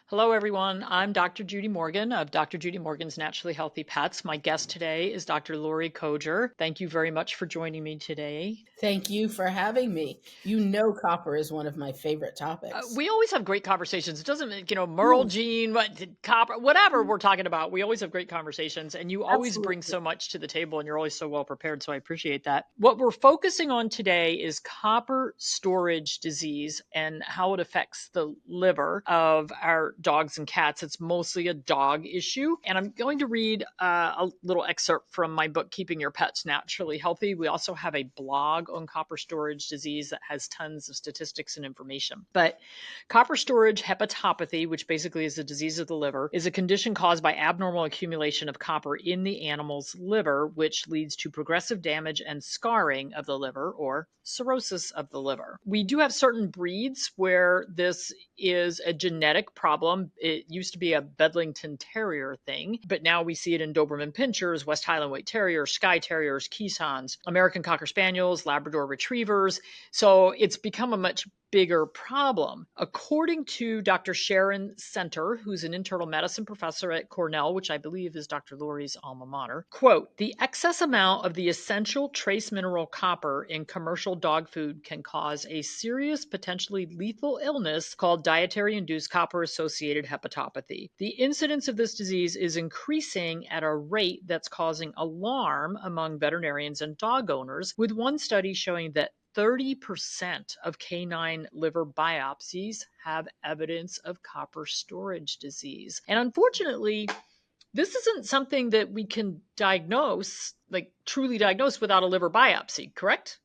Hello, everyone. I'm Dr. Judy Morgan of Dr. Judy Morgan's Naturally Healthy Pets. My guest today is Dr. Laurie Coger. Thank you very much for joining me today. Thank you for having me. You know, copper is one of my favorite topics. We always have great conversations. It doesn't, Merle, Yes, Gene, copper, whatever we're talking about. We always have great conversations, and you always bring absolutely. so much to the table, and you're always so well prepared. So I appreciate that. What we're focusing on today is copper storage disease and how it affects the liver of our dogs and cats. It's mostly a dog issue, and I'm going to read a little excerpt from my book, Keeping Your Pets Naturally Healthy. We also have a blog on copper storage disease that has tons of statistics and information, but copper storage hepatopathy, which basically is a disease of the liver, is a condition caused by abnormal accumulation of copper in the animal's liver, which leads to progressive damage and scarring of the liver, or cirrhosis of the liver. We do have certain breeds where this is a genetic problem. It used to be a Bedlington Terrier thing, but now we see it in Doberman Pinschers, West Highland White Terriers, Skye Terriers, Keeshonds, American Cocker Spaniels, Labrador Retrievers. So it's become a much bigger problem. According to Dr. Sharon Center, who's an internal medicine professor at Cornell, which I believe is Dr. Laurie's alma mater, quote, the excess amount of the essential trace mineral copper in commercial dog food can cause a serious, potentially lethal illness called dietary-induced copper-associated hepatopathy. The incidence of this disease is increasing at a rate that's causing alarm among veterinarians and dog owners, with one study showing that 30% of canine liver biopsies have evidence of copper storage disease. And unfortunately, this isn't something that we can diagnose, like truly diagnose, without a liver biopsy, correct?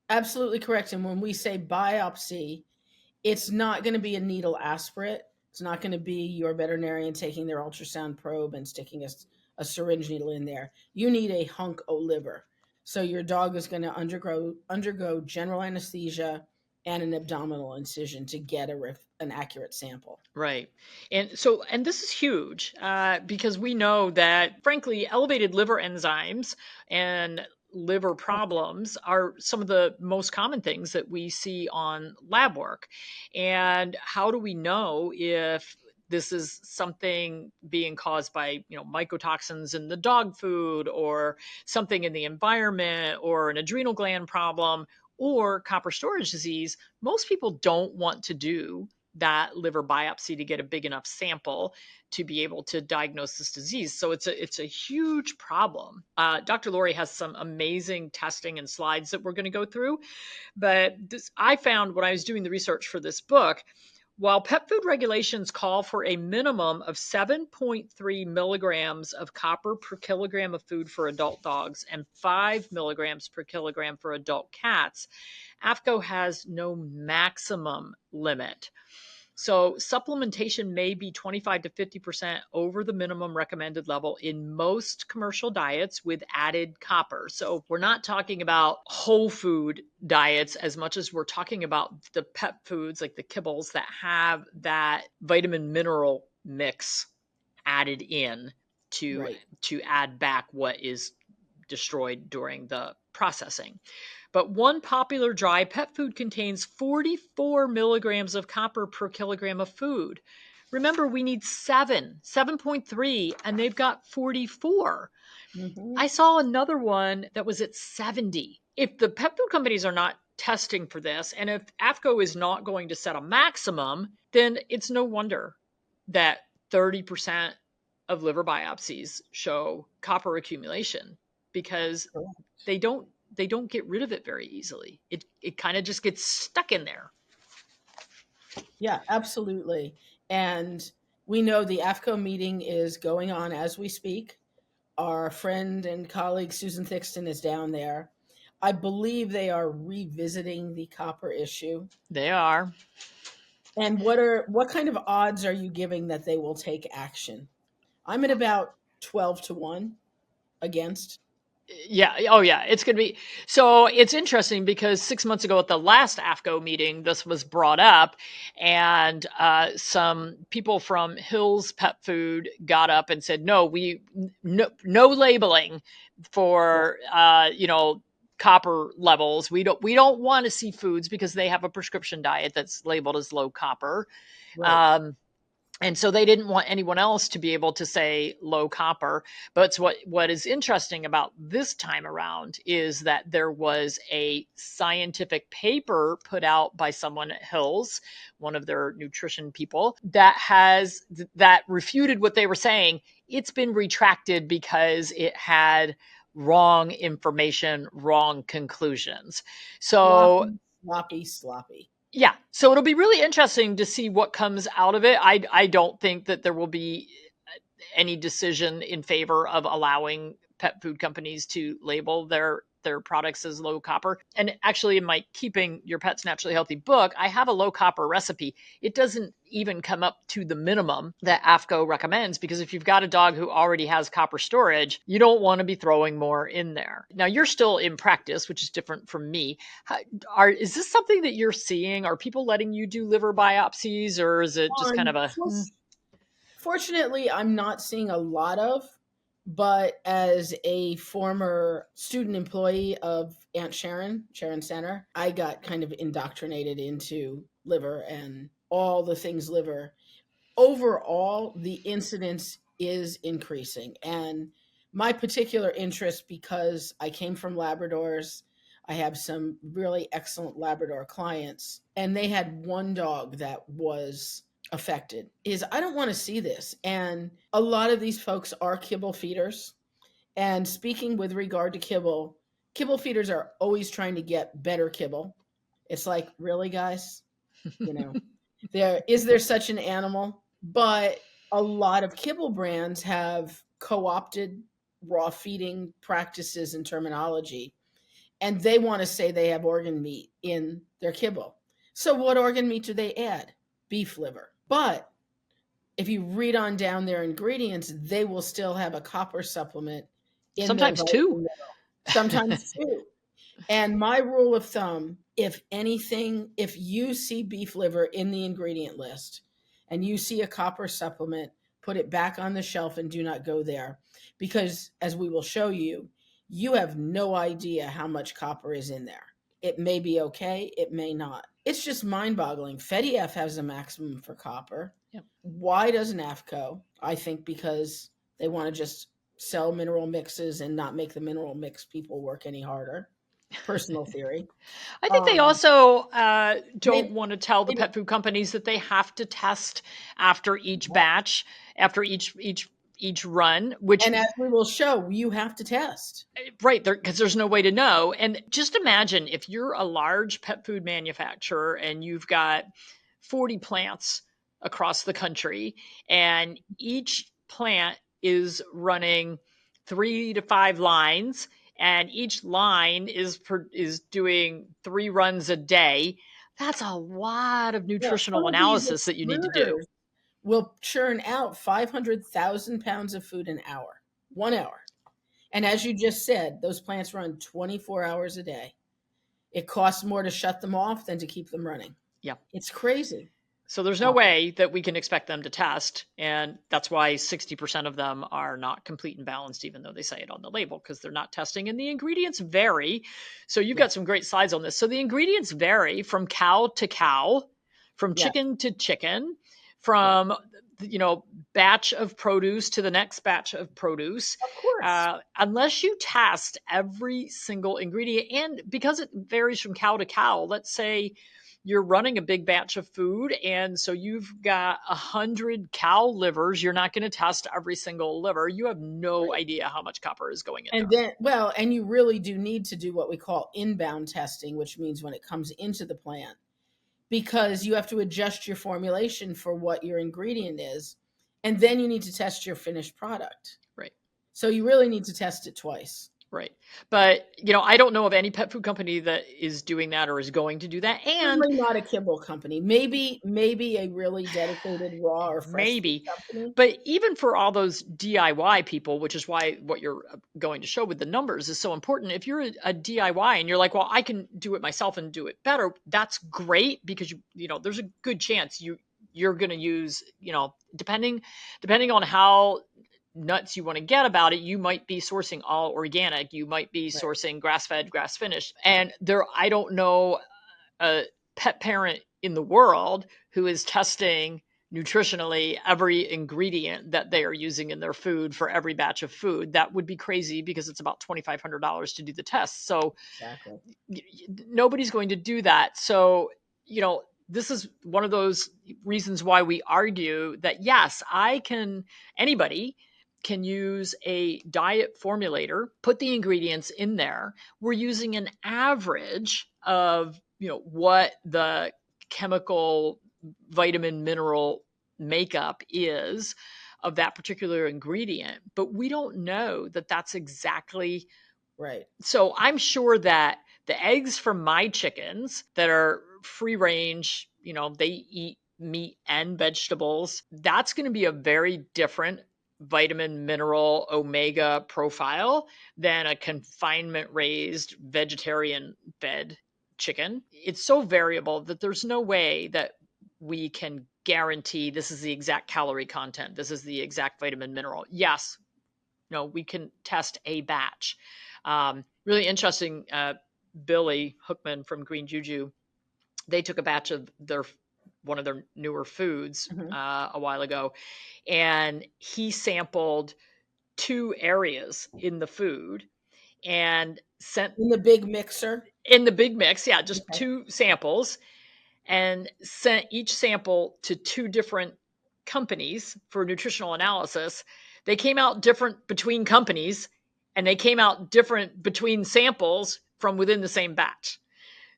Absolutely correct. And when we say biopsy, it's not going to be a needle aspirate. It's not going to be your veterinarian taking their ultrasound probe and sticking a syringe needle in there. You need a hunk of liver. So your dog is going to undergo general anesthesia and an abdominal incision to get an accurate sample. Right. And this is huge because we know that, frankly, elevated liver enzymes and liver problems are some of the most common things that we see on lab work. And how do we know if this is something being caused by, mycotoxins in the dog food, or something in the environment, or an adrenal gland problem, or copper storage disease? Most people don't want to do that liver biopsy to get a big enough sample to be able to diagnose this disease. So it's a huge problem. Dr. Laurie has some amazing testing and slides that we're going to go through. But I found when I was doing the research for this book, while pet food regulations call for a minimum of 7.3 milligrams of copper per kilogram of food for adult dogs and 5 milligrams per kilogram for adult cats, AFCO has no maximum limit. So supplementation may be 25 to 50% over the minimum recommended level in most commercial diets with added copper. So we're not talking about whole food diets as much as we're talking about the pet foods like the kibbles that have that vitamin mineral mix added in to Right. to add back what is destroyed during the processing. But one popular dry pet food contains 44 milligrams of copper per kilogram of food. Remember, we need 7.3, and they've got 44. Hmm. I saw another one that was at 70. If the pet food companies are not testing for this, and if AFCO is not going to set a maximum, then it's no wonder that 30% of liver biopsies show copper accumulation, because they don't they don't get rid of it very easily. It kind of just gets stuck in there. Yeah, absolutely. And we know the AFCO meeting is going on as we speak. Our friend and colleague Susan Thixton is down there. I believe they are revisiting the copper issue. They are. And what kind of odds are you giving that they will take action? I'm at about 12 to 1 against. Yeah. Oh, yeah. It's going to be. So it's interesting because 6 months ago at the last AFCO meeting, this was brought up, and some people from Hills Pet Food got up and said, "No, no labeling Yeah, for copper levels. We don't want to see foods because they have a prescription diet that's labeled as low copper." right. Um, And so they didn't want anyone else to be able to say low copper. But what is interesting about this time around is that there was a scientific paper put out by someone at Hills, one of their nutrition people, that refuted what they were saying. It's been retracted because it had wrong information, wrong conclusions. So Sloppy, sloppy, sloppy. yeah, so it'll be really interesting to see what comes out of it. I don't think that there will be any decision in favor of allowing pet food companies to label their products as low copper. And actually, in my Keeping Your Pets Naturally Healthy book, I have a low copper recipe. It doesn't even come up to the minimum that AFCO recommends, because if you've got a dog who already has copper storage, you don't want to be throwing more in there. Now, you're still in practice, which is different from me. Is this something that you're seeing? Are people letting you do liver biopsies, or is it just kind of a Fortunately, I'm not seeing a lot of, but as a former student employee of Aunt Sharon Center, I got kind of indoctrinated into liver and all the things liver. Overall, the incidence is increasing. And my particular interest, because I came from Labradors, I have some really excellent Labrador clients, and they had one dog that was affected, is I don't want to see this. And a lot of these folks are kibble feeders. And speaking with regard to kibble feeders are always trying to get better kibble. It's like, really, guys? You know, there such an animal? But a lot of kibble brands have co-opted raw feeding practices and terminology, and they want to say they have organ meat in their kibble. So what organ meat do they add? Beef liver. But if you read on down their ingredients, they will still have a copper supplement in their sometimes vitamin two? mineral, sometimes two. And my rule of thumb, if anything, if you see beef liver in the ingredient list and you see a copper supplement, put it back on the shelf and do not go there. Because as we will show you, you have no idea how much copper is in there. It may be okay, it may not. It's just mind boggling. FEDIF has a maximum for copper. Yep. Why doesn't AFCO? I think because they want to just sell mineral mixes and not make the mineral mix people work any harder. Personal theory. I think they also don't Maybe, want to tell the maybe, pet food companies that they have to test after each batch, after each run, which and as we will show, you have to test. right there, because there's no way to know. And just imagine if you're a large pet food manufacturer and you've got 40 plants across the country, and each plant is running 3 to 5 lines, and each line is doing 3 runs a day. That's a lot of Yeah, some nutritional of these analysis that you need to do. extruders will churn out 500,000 pounds of food an hour, 1 hour. And as you just said, those plants run 24 hours a day. It costs more to shut them off than to keep them running. Yeah. It's crazy. So there's no way that we can expect them to test. And that's why 60% of them are not complete and balanced, even though they say it on the label, because they're not testing. And the ingredients vary. So you've got some great slides on this. So the ingredients vary from cow to cow, from Yeah. chicken to chicken, from batch of produce to the next batch of produce. Of course. Unless you test every single ingredient, and because it varies from cow to cow, let's say you're running a big batch of food, and so you've got 100 cow livers, you're not going to test every single liver. You have no idea how much copper is going in And there. then, and you really do need to do what we call inbound testing, which means when it comes into the plant, because you have to adjust your formulation for what your ingredient is, and then you need to test your finished product. Right. So you really need to test it twice. Right. But, I don't know of any pet food company that is doing that or is going to do that. And Certainly not a kibble company. Maybe a really dedicated raw or fresh food maybe, company. but even for all those DIY people, which is why what you're going to show with the numbers is so important. If you're a DIY and you're like, well, I can do it myself and do it better, that's great, because there's a good chance you're going to use, depending on how nuts you want to get about it, you might be sourcing all organic, you might be sourcing grass-fed, grass-finished. And I don't know a pet parent in the world who is testing nutritionally every ingredient that they are using in their food for every batch of food. That would be crazy because it's about $2,500 to do the test. So Exactly. nobody's going to do that. So, this is one of those reasons why we argue that yes, anybody can use a diet formulator, put the ingredients in there. We're using an average of, what the chemical, vitamin, mineral makeup is of that particular ingredient, but we don't know that that's exactly Right. so. I'm sure that the eggs from my chickens that are free range, they eat meat and vegetables, that's going to be a very different vitamin, mineral, omega profile than a confinement raised vegetarian fed chicken. It's so variable that there's no way that we can guarantee this is the exact calorie content, this is the exact vitamin, mineral. Yes, no, we can test a batch. Really interesting. Billy Hookman from Green Juju, they took a batch of one of their newer foods Mm-hmm. a while ago, and he sampled 2 areas in the food and sent In the big mixer. in the big mix, yeah, just Okay. 2 samples, and sent each sample to 2 different companies for nutritional analysis. They came out different between companies, and they came out different between samples from within the same batch.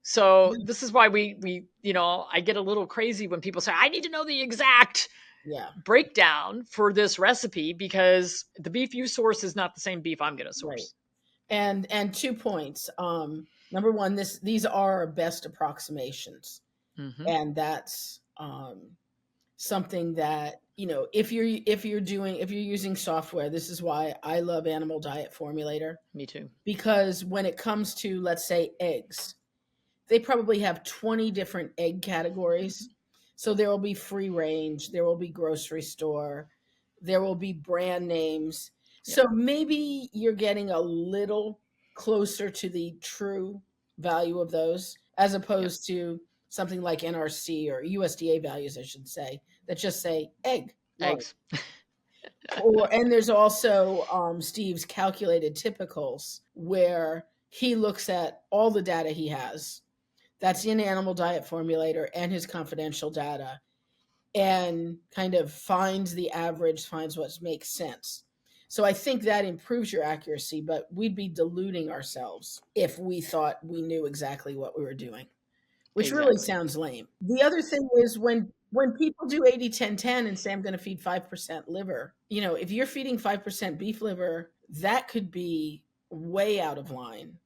So this is why I get a little crazy when people say, I need to know the exact Yeah. breakdown for this recipe because the beef you source is not the same beef I'm going to Right. source. And 2 points. Number one, these are our best approximations, Mm-hmm. and that's something that, if you're using software. This is why I love Animal Diet Formulator, Me too. because when it comes to, let's say, eggs, they probably have 20 different egg categories. So there will be free range, there will be grocery store, there will be brand names. Yep. So maybe you're getting a little closer to the true value of those, as Yep. opposed to something like NRC or USDA values, I should say, that just say egg large. Eggs. And there's also Steve's calculated typicals, where he looks at all the data he has that's in Animal Diet Formulator and his confidential data, and kind of finds the average, finds what makes sense. So I think that improves your accuracy, but we'd be deluding ourselves if we thought we knew exactly what we were doing, which really Exactly. sounds lame. The other thing is, when people do 80-10-10 and say I'm going to feed 5% liver, if you're feeding 5% beef liver, that could be way out of line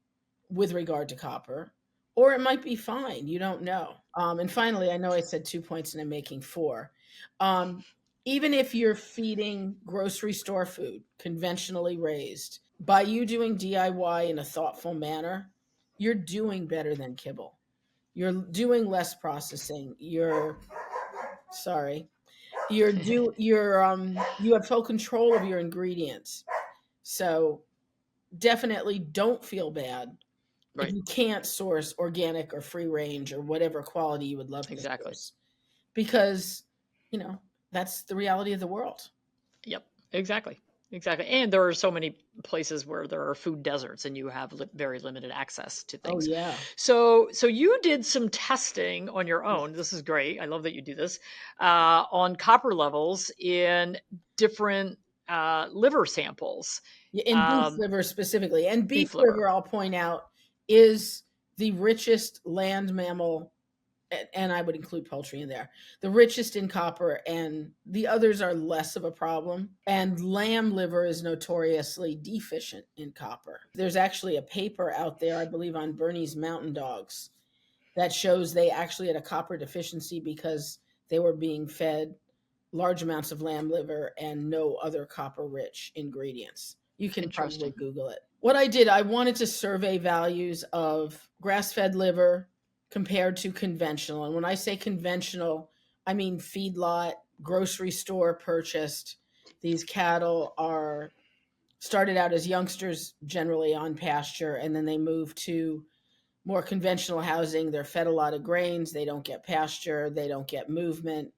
with regard to copper, or it might be fine. You don't know. And finally, I know I said 2 points and I'm making four. Even if you're feeding grocery store food, conventionally raised, by you doing DIY in a thoughtful manner, you're doing better than kibble. You're doing less processing. Sorry, you have full control of your ingredients. So definitely don't feel bad if Right. you can't source organic or free range or whatever quality you would love to Exactly. source, because that's the reality of the world. Yep. Exactly. Exactly. And there are so many places where there are food deserts and you have very limited access to Oh things. yeah. So you did some testing on your own. This is great. I love that you do this on copper levels in different liver samples. Yeah, in beef liver specifically. And beef Beef liver. liver, I'll point out, is the richest land mammal, and I would include poultry in there, the richest in copper, and the others are less of a problem. And lamb liver is notoriously deficient in copper. There's actually a paper out there, I believe, on Bernese mountain dogs that shows they actually had a copper deficiency because they were being fed large amounts of lamb liver and no other copper rich ingredients. You can probably Interesting. Google it. What I did, I wanted to survey values of grass fed liver compared to conventional. And when I say conventional, I mean feedlot, grocery store purchased. These cattle are started out as youngsters, generally on pasture, and then they move to more conventional housing. They're fed a lot of grains. They don't get pasture. They don't get movement.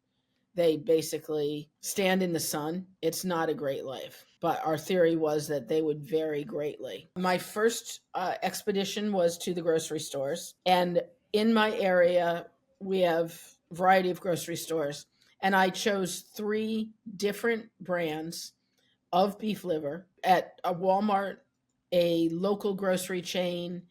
They basically stand in the sun. It's not a great life. But our theory was that they would vary greatly. My first expedition was to the grocery stores. And in my area, we have a variety of grocery stores. And I chose 3 different brands of beef liver at a Walmart, a local grocery chain,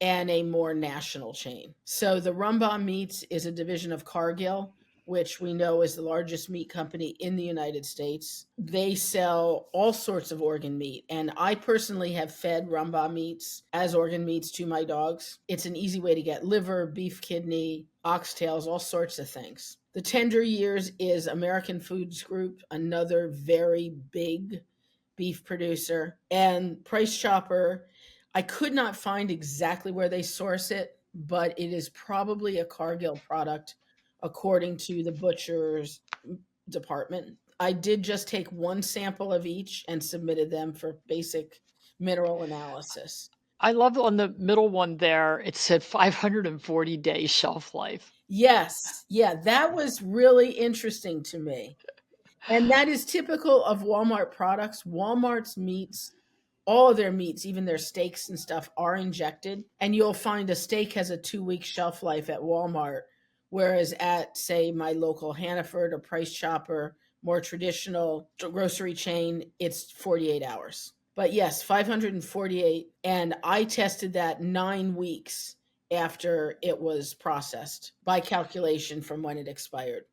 and a more national chain. So the Rumba Meats is a division of Cargill, which we know is the largest meat company in the United States. They sell all sorts of organ meat, and I personally have fed Rumba Meats as organ meats to my dogs. It's an easy way to get liver, beef kidney, oxtails, all sorts of things. The Tender Years is American Foods Group, another very big beef producer, and Price Chopper. I could not find exactly where they source it, but it is probably a Cargill product, according to the butcher's department. I did just take 1 sample of each and submitted them for basic mineral analysis. I love on the middle one there, it said 540-day shelf life. Yes. Yeah, that was really interesting to me. And that is typical of Walmart products. Walmart's meats, all of their meats, even their steaks and stuff, are injected. And you'll find a steak has a 2-week shelf life at Walmart, whereas at, say, my local Hannaford or Price Chopper, more traditional grocery chain, it's 48 hours. But yes, 548. And I tested that 9 weeks after it was processed by calculation from when it expired.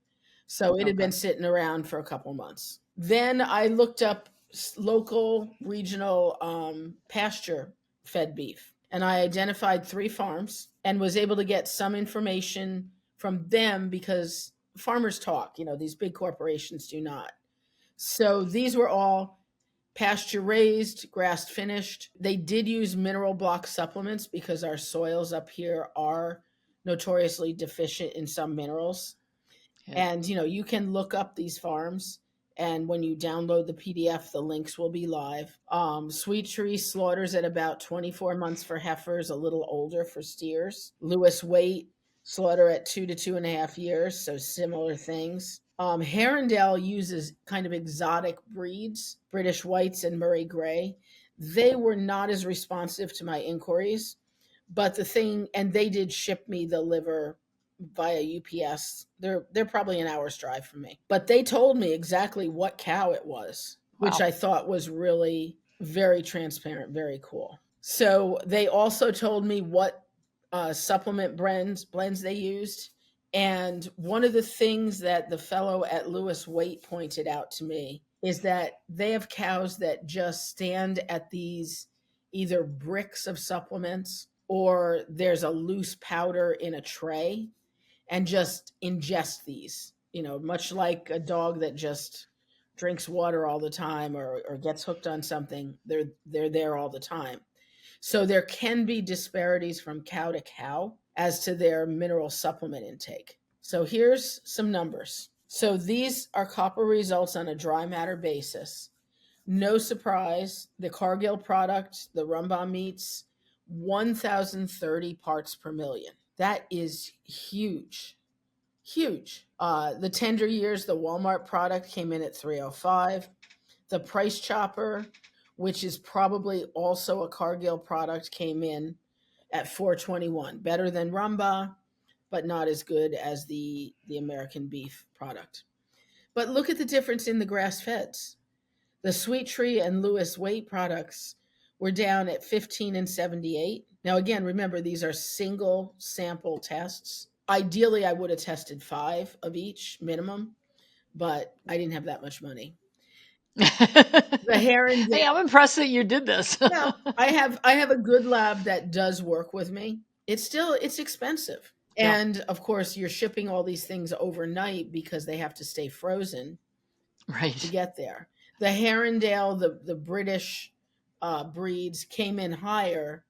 So it had Okay. been sitting around for a couple months. Then I looked up local, regional pasture fed beef, and I identified 3 farms and was able to get some information from them because farmers talk, these big corporations do not. So these were all pasture raised, grass finished. They did use mineral block supplements because our soils up here are notoriously deficient in some minerals. Yeah. And you can look up these farms, and when you download the PDF, the links will be live. Sweet Tree slaughters at about 24 months for heifers, a little older for steers. Lewis Waite slaughter at 2 to 2.5 years, so similar things. Herondale uses kind of exotic breeds, British Whites and Murray Grey. They were not as responsive to my inquiries, but and they did ship me the liver via UPS. They're probably an hour's drive from me. But they told me exactly what cow it was, which Wow. I thought was really very transparent, very cool. So they also told me what supplement blends they used. And one of the things that the fellow at Lewis Waite pointed out to me is that they have cows that just stand at these either bricks of supplements, or there's a loose powder in a tray, and just ingest these, much like a dog that just drinks water all the time, or gets hooked on something. They're there all the time. So there can be disparities from cow to cow as to their mineral supplement intake. So here's some numbers. So these are copper results on a dry matter basis. No surprise, the Cargill product, the Rumba meats, 1,030 parts per million. That is huge. Huge. The Tender Years, the Walmart product, came in at 305. The Price Chopper, which is probably also a Cargill product, came in at 421. Better than Rumba, but not as good as the American beef product. But look at the difference in the grass feds. The Sweet Tree and Lewis Waite products were down at 15 and 78. Now, again, remember, these are single sample tests. Ideally, I would have tested 5 of each minimum, but I didn't have that much money. The Heron. Hey, I'm impressed that you did this. Well, I have a good lab that does work with me. It's expensive. Yeah. And of course, you're shipping all these things overnight because they have to stay frozen to Right. get there. The Herondale, the British breeds came in higher,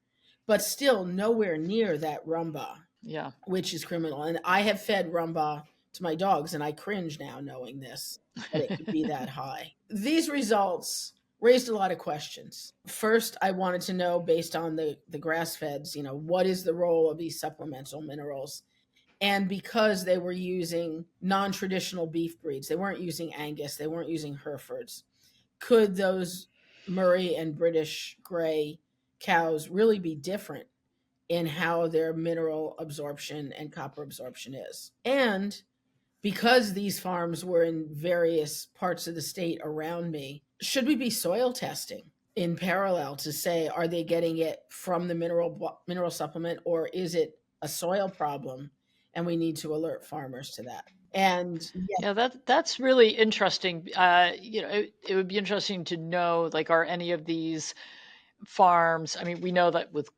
but still nowhere near that Rumba, Yeah. which is criminal. And I have fed Rumba to my dogs, and I cringe now knowing this, that it could be that high. These results raised a lot of questions. First, I wanted to know, based on the grass feds, what is the role of these supplemental minerals? And because they were using non-traditional beef breeds, they weren't using Angus, they weren't using Herefords, could those Murray and British Grey cows really be different in how their mineral absorption and copper absorption is? And because these farms were in various parts of the state around me, should we be soil testing in parallel to say, are they getting it from the mineral supplement, or is it a soil problem and we need to alert farmers to that? And Yeah, that's really interesting. It would be interesting to know, like, are any of these farms? I mean, we know that with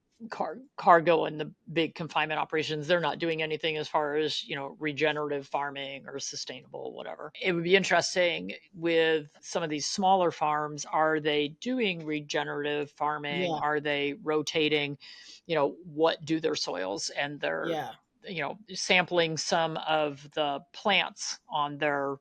cargo and the big confinement operations, they're not doing anything as far as, regenerative farming or sustainable, whatever. It would be interesting with some of these smaller farms. Are they doing regenerative farming? yeah, Are they rotating? What do their soils and their yeah, sampling some of the plants on their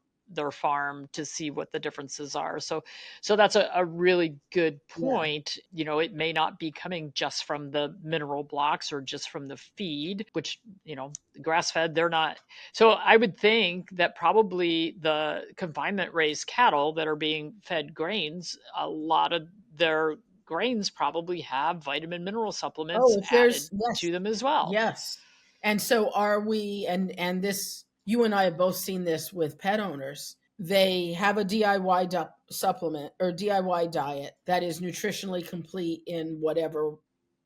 farm to see what the differences are. So that's a really good yeah. point. It may not be coming just from the mineral blocks or just from the feed, which, grass fed, they're not. So I would think that probably the confinement raised cattle that are being fed grains, a lot of their grains probably have vitamin mineral supplements Oh, if added there's, yes, to them as well. yes. And so are we, and this, you and I have both seen this with pet owners. They have a DIY supplement or DIY diet that is nutritionally complete in whatever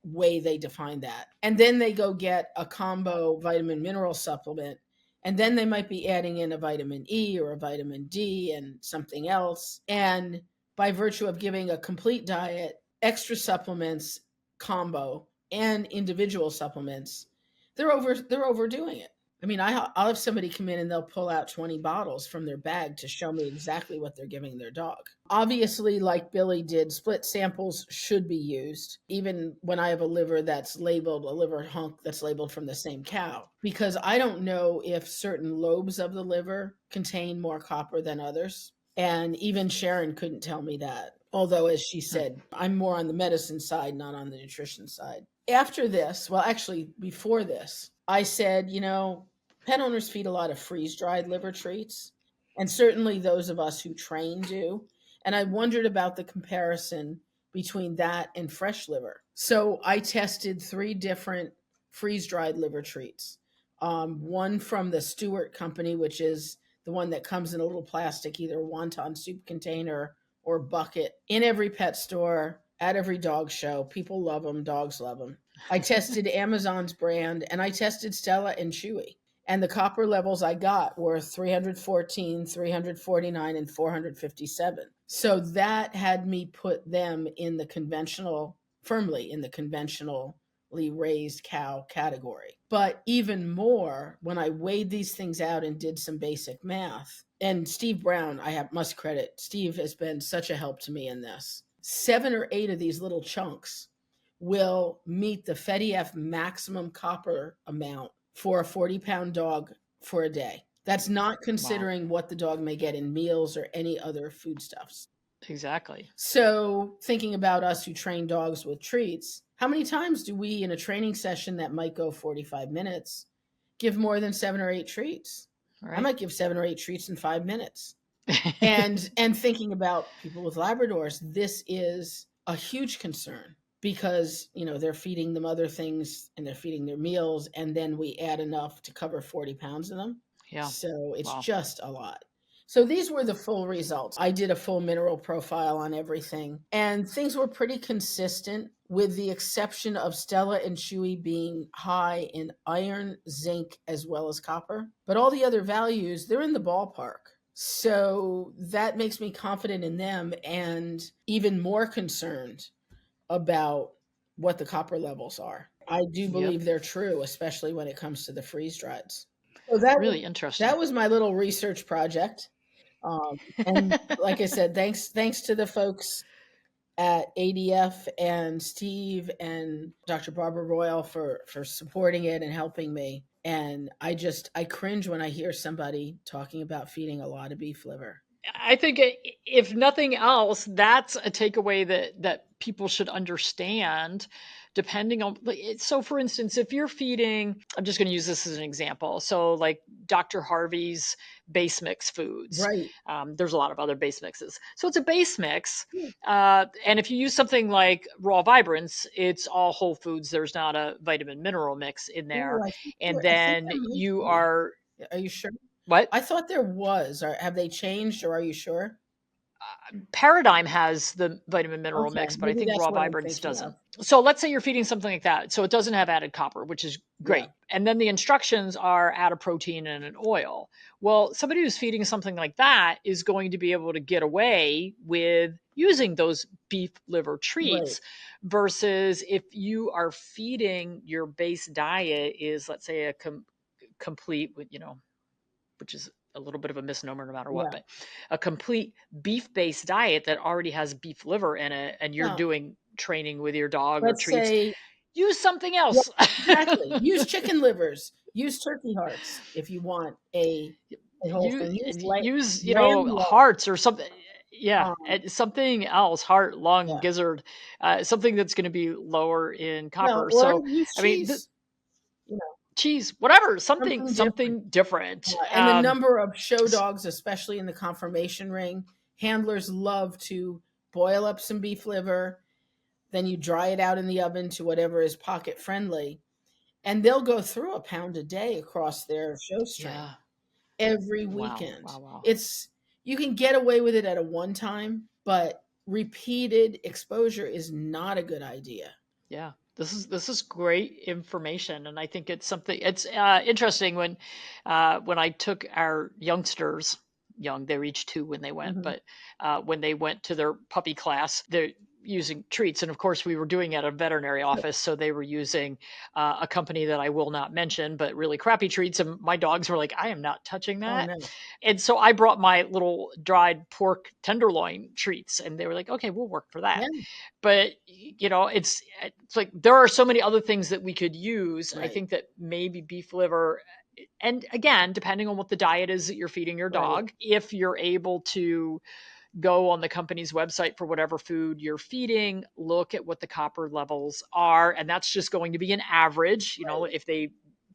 way they define that. And then they go get a combo vitamin mineral supplement. And then they might be adding in a vitamin E or a vitamin D and something else. And by virtue of giving a complete diet, extra supplements combo, and individual supplements, they're overdoing it. I mean, I'll have somebody come in and they'll pull out 20 bottles from their bag to show me exactly what they're giving their dog. Obviously, like Billy did, split samples should be used, even when I have a liver that's labeled, a liver hunk that's labeled from the same cow, because I don't know if certain lobes of the liver contain more copper than others. And even Sharon couldn't tell me that. Although, as she said, I'm more on the medicine side, not on the nutrition side. After this, well, actually, before this, I said, pet owners feed a lot of freeze dried liver treats. And certainly those of us who train do. And I wondered about the comparison between that and fresh liver. So I tested 3 different freeze dried liver treats. One from the Stewart Company, which is the one that comes in a little plastic, either wonton soup container or bucket, in every pet store, at every dog show. People love them, dogs love them. I tested Amazon's brand, and I tested Stella and Chewy. And the copper levels I got were 314, 349, and 457. So that had me put them in the conventional, firmly in the conventionally raised cow category. But even more, when I weighed these things out and did some basic math, and Steve Brown, must credit, Steve has been such a help to me in this. 7 or 8 of these little chunks will meet the FEDIF maximum copper amount for a 40-pound dog for a day. That's not considering what the dog may get in meals or any other foodstuffs. Exactly. So thinking about us who train dogs with treats, how many times do we in a training session that might go 45 minutes give more than 7 or 8 treats? Right. I might give 7 or 8 treats in 5 minutes. and thinking about people with Labradors, this is a huge concern because, they're feeding them other things and they're feeding their meals, and then we add enough to cover 40 pounds of them. Yeah. So it's just a lot. So these were the full results. I did a full mineral profile on everything, and things were pretty consistent with the exception of Stella and Chewy being high in iron, zinc, as well as copper. But all the other values, they're in the ballpark. So that makes me confident in them and even more concerned about what the copper levels are. I do believe they're true, especially when it comes to the freeze drieds. So that really interesting. That was my little research project. And like I said, thanks to the folks at ADF and Steve and Dr. Barbara Royal for supporting it and helping me. And I cringe when I hear somebody talking about feeding a lot of beef liver. I think if nothing else, that's a takeaway that people should understand. Depending on, so for instance, if you're feeding, I'm just going to use this as an example. So, like Dr. Harvey's base mix foods, Right. there's a lot of other base mixes. So it's a base mix, Yeah. and if you use something like Raw Vibrance, it's all whole foods. There's not a vitamin mineral mix in Ooh, there, and then there might you be. are Are you sure? what? I thought there was. Have they changed, or are you sure? Paradigm has the vitamin mineral Okay, mix, but I maybe think that's Raw what I'm Vibrance thinking doesn't. of. So let's say you're feeding something like that. So it doesn't have added copper, which is Yeah. great. And then the instructions are add a protein and an oil. Well, somebody who's feeding something like that is going to be able to get away with using those beef liver Right. treats versus if you are feeding your base diet is, let's say, a complete, which is a little bit of a misnomer no matter what, Yeah. but a complete beef based diet that already has beef liver in it, and you're Now, doing training with your dog or let's treats, say, use something yeah, else. exactly. Use chicken livers. Use turkey hearts if you want a whole you thing. use, Lamb hearts or something. Yeah, um, something else, heart, lung, yeah. gizzard, something that's going to be lower in Well, copper. or So, use I mean, cheese. You know, cheese, whatever, something something different. something different. And the number of show dogs, especially in the conformation ring, handlers love to boil up some beef liver, then you dry it out in the oven to whatever is pocket friendly, and they'll go through a pound a day across their show string Yeah. every Wow. weekend. Wow. Wow. It's You can get away with it at a one time, but repeated exposure is not a good idea. Yeah, this is great information, and I think it's something. It's interesting when I took our youngsters, young, they were each 2 when they went, Hmm. but when they went to their puppy class, they're using treats, and of course we were doing it at a veterinary Sure. office, so they were using a company that I will not mention, but really crappy treats, and my dogs were like, I am not touching Oh that. no. And so I brought my little dried pork tenderloin treats, and they were like, okay, we'll work for that. Yeah. But it's like there are so many other things that we could use. I Right. think that maybe beef liver, and again, depending on what the diet is that you're feeding your Right. dog, if you're able to go on the company's website for whatever food you're feeding, look at what the copper levels are, and that's just going to be an average. Right. If they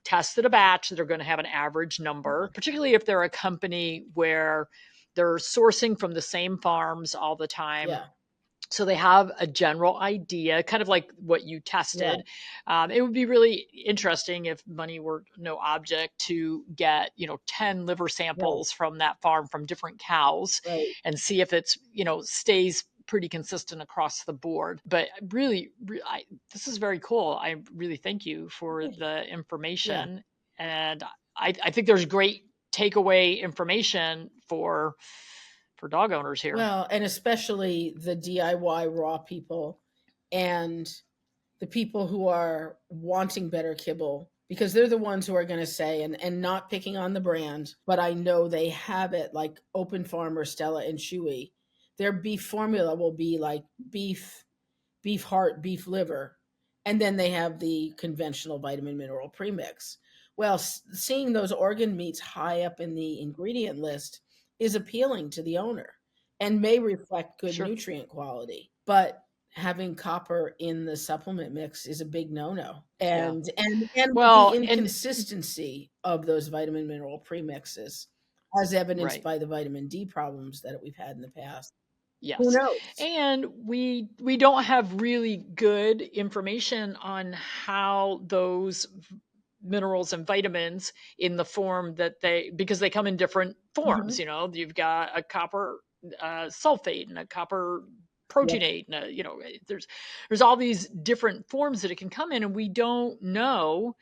tested a batch, they're going to have an average number, particularly if they're a company where they're sourcing from the same farms all the time, Yeah. so they have a general idea, kind of like what you Yeah. tested. It would be really interesting if money were no object to get 10 liver Right. samples from that farm from different cows Right. and see if it's stays pretty consistent across the board. But really, this is very cool. I really thank you for Okay. the Yeah. information, and I think there's great takeaway information for dog owners here. Well, and especially the DIY raw people and the people who are wanting better kibble, because they're the ones who are going to say, and not picking on the brand, but I know they have it, like Open Farmer, Stella and Chewy. Their beef formula will be like beef heart, beef liver, and then they have the conventional vitamin mineral premix. Well, seeing those organ meats high up in the ingredient list is appealing to the owner and may reflect good Sure. nutrient quality, but having copper in the supplement mix is a big no-no. Yeah. And with the Well, and inconsistency of those vitamin mineral premixes, as evidenced right. by the vitamin D problems that we've had in the past. Who Yes. knows? And we don't have really good information on how those minerals and vitamins in the form that because they come in different forms, Hmm. you've got a copper sulfate and a copper Yep. proteinate and there's all these different forms that it can come in, and we don't know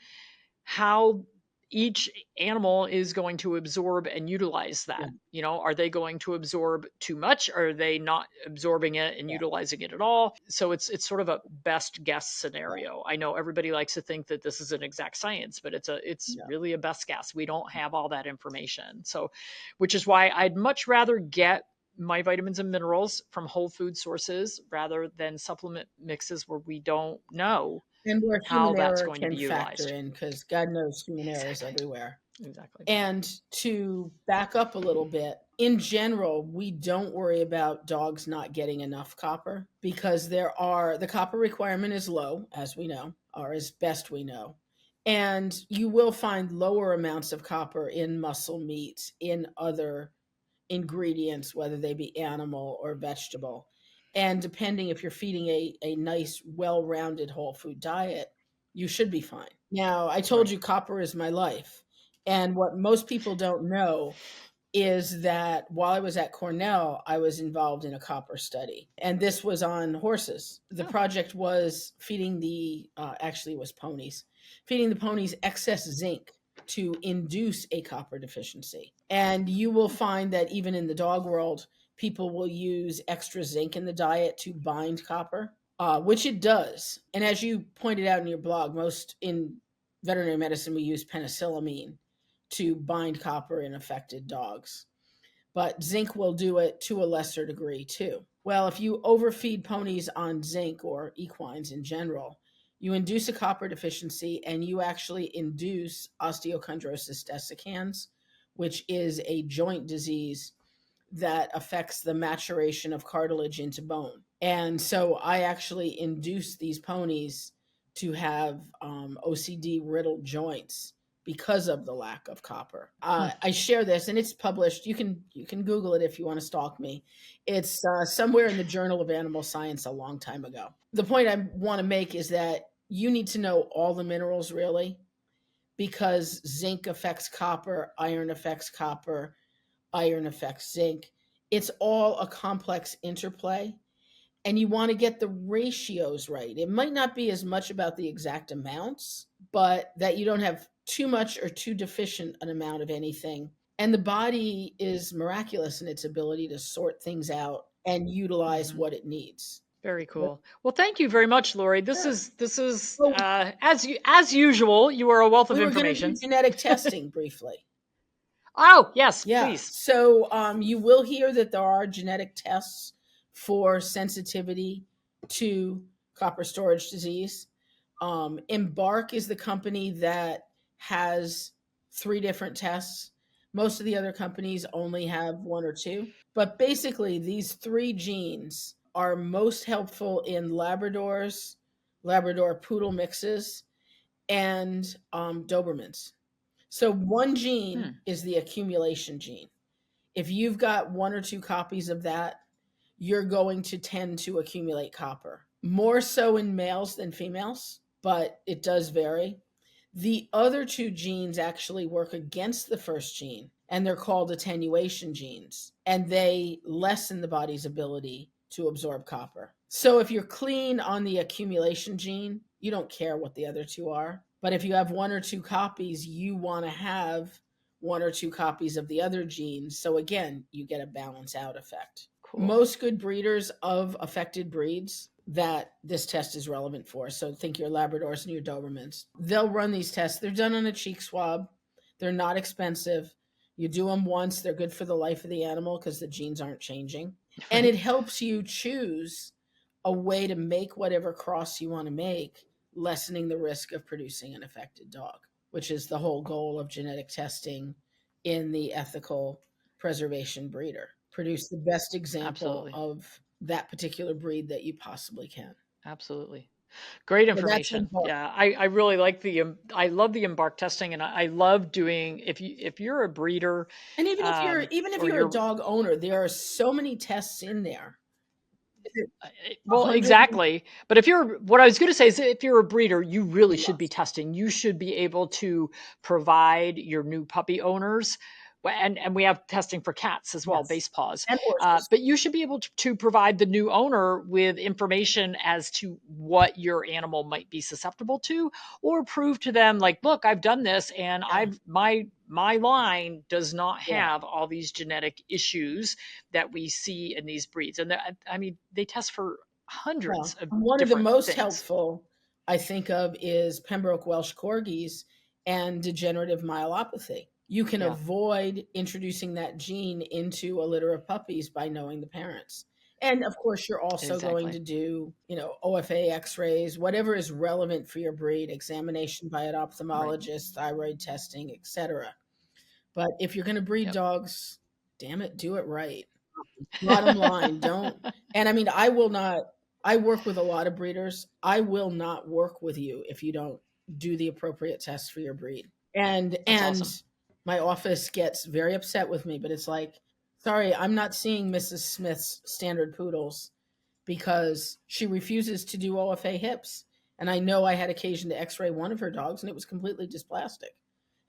how each animal is going to absorb and utilize Yeah. that. Are they going to absorb too much? Are they not absorbing it and Yeah. utilizing it at all? So it's sort of a best guess Yeah. scenario. I know everybody likes to think that this is an exact science, but it's No. really a best guess. We don't have all that information. So, which is why I'd much rather get my vitamins and minerals from whole food sources rather than supplement mixes where we don't know And where how human that's error going to be can factor utilized. in, because God knows human error is Exactly. everywhere. Exactly. And to back up a little bit, In general, we don't worry about dogs not getting enough copper because the copper requirement is low, as we know, or as best we know. And you will find lower amounts of copper in muscle meats, in other ingredients, whether they be animal or vegetable. And depending if you're feeding a nice, well rounded whole food diet, you should be fine. Now, I told Right. you copper is my life. And what most people don't know is that while I was at Cornell, I was involved in a copper study, and this was on horses. The Oh. project was actually it was ponies, feeding the ponies excess zinc to induce a copper deficiency. And you will find that even in the dog world, people will use extra zinc in the diet to bind copper, which it does. And as you pointed out in your blog, most in veterinary medicine, we use penicillamine to bind copper in affected dogs. But zinc will do it to a lesser degree too. Well, if you overfeed ponies on zinc, or equines in general, you induce a copper deficiency and you actually induce osteochondrosis dissecans, which is a joint disease that affects the maturation of cartilage into bone. And so I actually induced these ponies to have OCD riddled joints because of the lack of copper. I share this, and it's published. You can Google it if you want to stalk me. It's somewhere in the Journal of Animal Science a long time ago. The point I want to make is that you need to know all the minerals, really, because zinc affects copper, iron affects copper, iron affects zinc. It's all a complex interplay, and you want to get the ratios right. It might not be as much about the exact amounts, but that you don't have too much or too deficient an amount of anything. And the body is miraculous in its ability to sort things out and utilize Mhm. what it needs. Very cool. Well, thank you very much, Laurie. This Sure. is this is So as usual. You are a wealth of we were going to do information. genetic testing briefly. Oh yes, Yeah. please. So you will hear that there are genetic tests for sensitivity to copper storage disease. Embark is the company that has 3 different tests. Most of the other companies only have 1 or 2. But basically, these 3 genes are most helpful in Labradors, Labrador poodle mixes, and Dobermans. So one gene Hmm. is the accumulation gene. If you've got 1 or 2 copies of that, you're going to tend to accumulate copper. More so in males than females, but it does vary. The other 2 genes actually work against the first gene, and they're called attenuation genes, and they lessen the body's ability to absorb copper. So if you're clean on the accumulation gene, you don't care what the other 2 are. But if you have 1 or 2 copies, you want to have 1 or 2 copies of the other genes. So again, you get a balance out effect. Cool. Most good breeders of affected breeds that this test is relevant for, so think your Labradors and your Dobermans, they'll run these tests. They're done on a cheek swab. They're not expensive. You do them once, they're good for the life of the animal because the genes aren't changing. And Right. it helps you choose a way to make whatever cross you want to make, lessening the risk of producing an affected dog, which is the whole goal of genetic testing in the ethical preservation breeder. Produce the best example Absolutely. of that particular breed that you possibly can. Absolutely. Great So that's information. important. Yeah, I really like I love the embark testing, and I love doing if you're a breeder, And even if or you're a you're dog owner, there are so many tests in there. Is it well, 100? exactly. But if you're what I was going to say is if you're a breeder, you really You should be must. testing. You should be able to provide your new puppy owners. And we have testing for cats as well, Yes. base paws. And horses. But you should be able to provide the new owner with information as to what your animal might be susceptible to, or prove to them like, look, I've done this, and Yeah. my line does not Yeah. have all these genetic issues that we see in these breeds. And I mean, they test for hundreds Well, of one of the different most things. helpful I think of is Pembroke Welsh Corgis and degenerative myelopathy. You can Yeah, avoid introducing that gene into a litter of puppies by knowing the parents. And of course, you're also going exactly. to do, OFA x-rays, whatever is relevant for your breed, examination by an Right. ophthalmologist, thyroid testing, etc. But if you're going to breed Yep. dogs, damn it, do it right. Bottom line, don't. And I mean, I will not. I work with a lot of breeders. I will not work with you if you don't do the appropriate tests for your breed. And That's awesome. my office gets very upset with me, but it's like, sorry, I'm not seeing Mrs. Smith's standard poodles because she refuses to do OFA hips. And I know I had occasion to x-ray one of her dogs and it was completely dysplastic.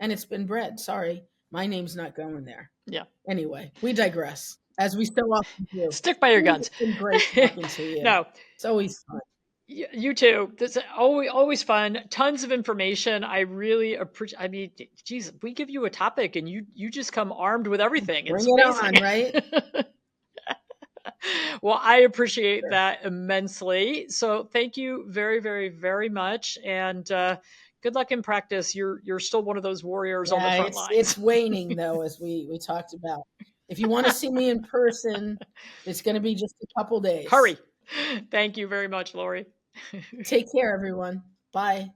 And it's been bred. Sorry, my name's not going there. Yeah. Anyway, we digress, as we so often do. Stick by your guns. It's been great talking to you. No, It's always fun. you too. This is always fun. Tons of information. I really appreciate. I mean, geez, we give you a topic and you just come armed with everything. Bring It's it amazing. on, right? Well, I appreciate Sure. that immensely. So thank you very, very, very much, and good luck in practice. You're still one of those warriors on the Yeah, front lines. it's waning though, as we talked about. If you want to see me in person, it's going to be just a couple days. Hurry. Thank you very much, Laurie. Take care, everyone. Bye.